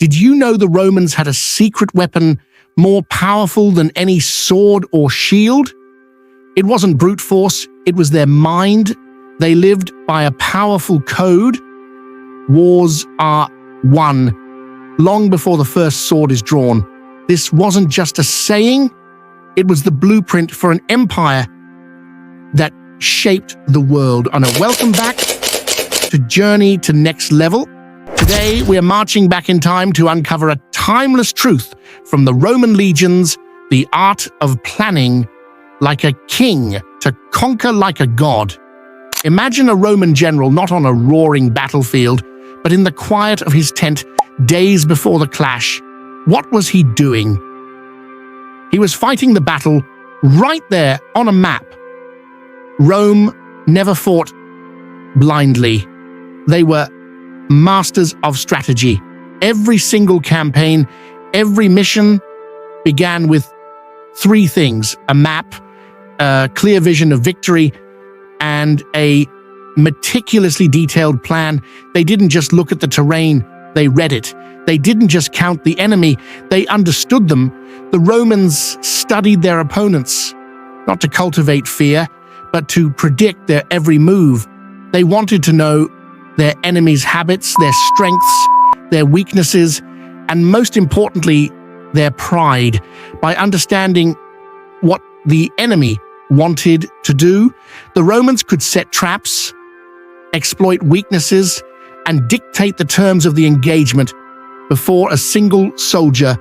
Did you know the Romans had a secret weapon more powerful than any sword or shield? It wasn't brute force, it was their mind. They lived by a powerful code. Wars are won long before the first sword is drawn. This wasn't just a saying, it was the blueprint for an empire that shaped the world. And welcome back to Journey to Next Level. Today, we are marching back in time to uncover a timeless truth from the Roman legions, the art of planning like a king to conquer like a god. Imagine a Roman general not on a roaring battlefield, but in the quiet of his tent days before the clash. What was he doing? He was fighting the battle right there on a map. Rome never fought blindly. They were masters of strategy. Every single campaign, every mission began with three things: a map, a clear vision of victory, and a meticulously detailed plan. They didn't just look at the terrain, they read it. They didn't just count the enemy, they understood them. The Romans studied their opponents, not to cultivate fear, but to predict their every move. They wanted to know their enemies' habits, their strengths, their weaknesses, and most importantly, their pride. By understanding what the enemy wanted to do, the Romans could set traps, exploit weaknesses, and dictate the terms of the engagement before a single soldier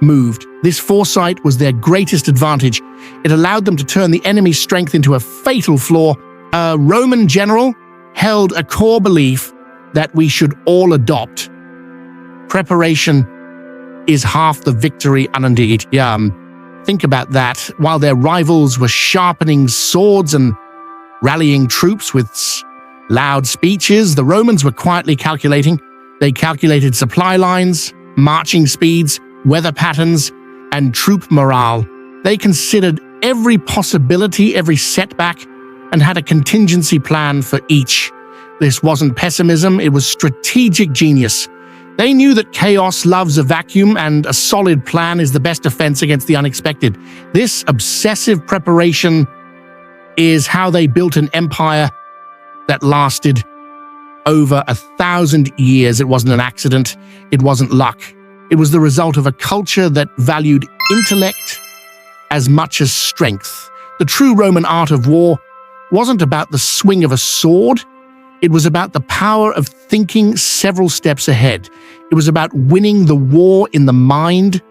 moved. This foresight was their greatest advantage. It allowed them to turn the enemy's strength into a fatal flaw. A Roman general held a core belief that we should all adopt. Preparation is half the victory, and indeed, think about that. While their rivals were sharpening swords and rallying troops with loud speeches, the Romans were quietly calculating. They calculated supply lines, marching speeds, weather patterns, and troop morale. They considered every possibility, every setback, and had a contingency plan for each. This wasn't pessimism, it was strategic genius. They knew that chaos loves a vacuum, and a solid plan is the best defense against the unexpected. This obsessive preparation is how they built an empire that lasted over 1,000 years. It wasn't an accident, it wasn't luck. It was the result of a culture that valued intellect as much as strength. The true Roman art of war wasn't about the swing of a sword. It was about the power of thinking several steps ahead. It was about winning the war in the mind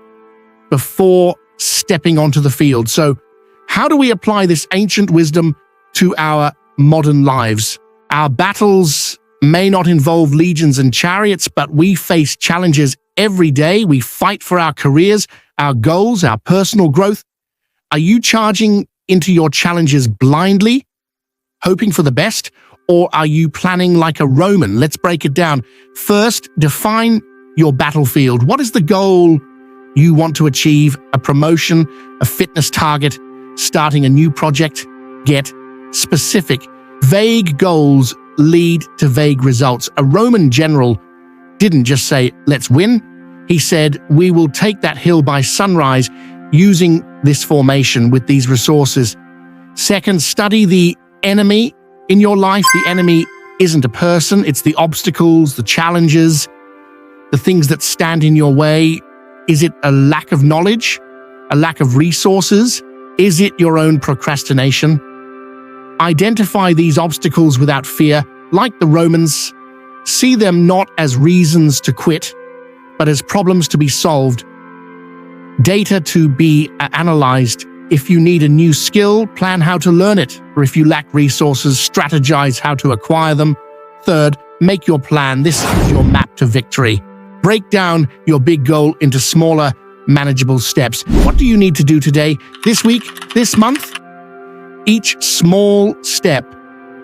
before stepping onto the field. So, how do we apply this ancient wisdom to our modern lives? Our battles may not involve legions and chariots, but we face challenges every day. We fight for our careers, our goals, our personal growth. Are you charging into your challenges blindly, hoping for the best, or are you planning like a Roman? Let's break it down. First, define your battlefield. What is the goal you want to achieve? A promotion, a fitness target, starting a new project? Get specific. Vague goals lead to vague results. A Roman general didn't just say, let's win. He said, we will take that hill by sunrise using this formation with these resources. Second, study the enemy in your life. The enemy isn't a person, it's the obstacles, the challenges, the things that stand in your way. Is it a lack of knowledge? A lack of resources? Is it your own procrastination? Identify these obstacles without fear. Like the Romans, see them not as reasons to quit, but as problems to be solved, data to be analyzed. If you need a new skill, plan how to learn it. Or if you lack resources, strategize how to acquire them. Third, make your plan. This is your map to victory. Break down your big goal into smaller, manageable steps. What do you need to do today, this week, this month? Each small step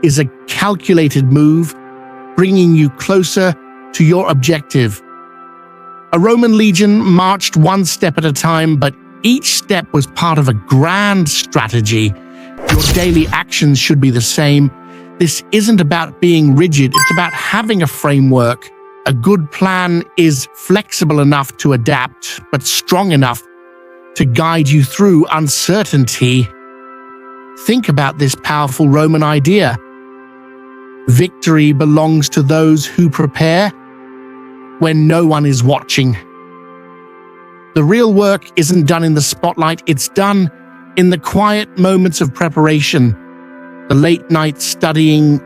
is a calculated move, bringing you closer to your objective. A Roman legion marched one step at a time, but each step was part of a grand strategy. Your daily actions should be the same. This isn't about being rigid, it's about having a framework. A good plan is flexible enough to adapt, but strong enough to guide you through uncertainty. Think about this powerful Roman idea. Victory belongs to those who prepare when no one is watching. The real work isn't done in the spotlight, it's done in the quiet moments of preparation. The late nights studying,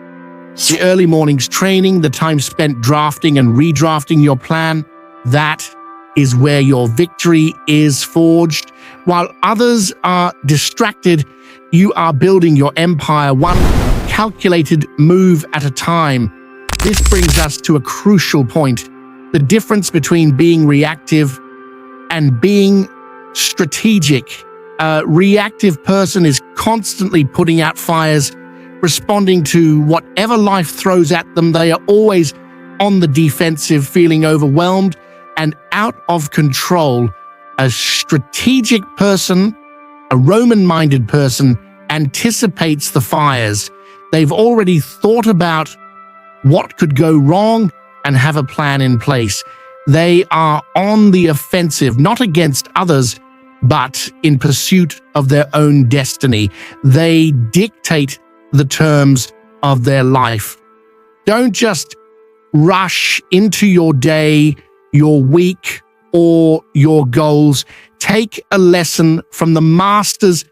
the early mornings training, the time spent drafting and redrafting your plan. That is where your victory is forged. While others are distracted, you are building your empire one calculated move at a time. This brings us to a crucial point: the difference between being reactive and being strategic. A reactive person is constantly putting out fires, responding to whatever life throws at them. They are always on the defensive, feeling overwhelmed and out of control. A strategic person, a Roman-minded person, anticipates the fires. They've already thought about what could go wrong and have a plan in place. They are on the offensive, not against others, but in pursuit of their own destiny. They dictate the terms of their life. Don't just rush into your day, your week, or your goals. Take a lesson from the masters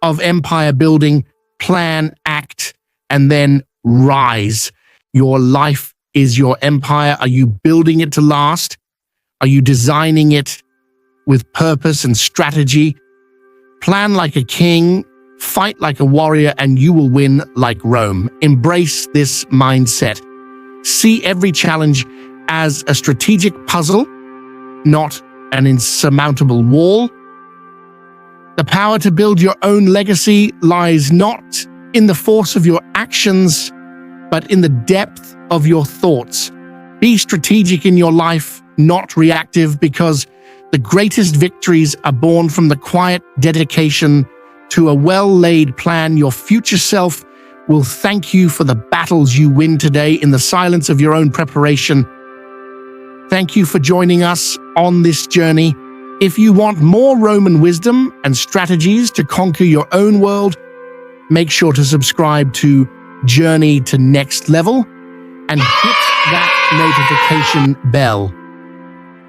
of empire building. Plan, act, and then rise. Your life is your empire. Are you building it to last? Are you designing it with purpose and strategy? Plan like a king, fight like a warrior, and you will win like Rome. Embrace this mindset. See every challenge as a strategic puzzle, not an insurmountable wall. The power to build your own legacy lies not in the force of your actions, but in the depth of your thoughts. Be strategic in your life, not reactive, because the greatest victories are born from the quiet dedication to a well-laid plan. Your future self will thank you for the battles you win today in the silence of your own preparation. Thank you for joining us on this journey. If you want more Roman wisdom and strategies to conquer your own world, make sure to subscribe to Journey to Next Level and hit that notification bell.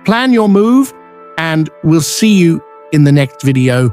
Plan your move, and we'll see you in the next video.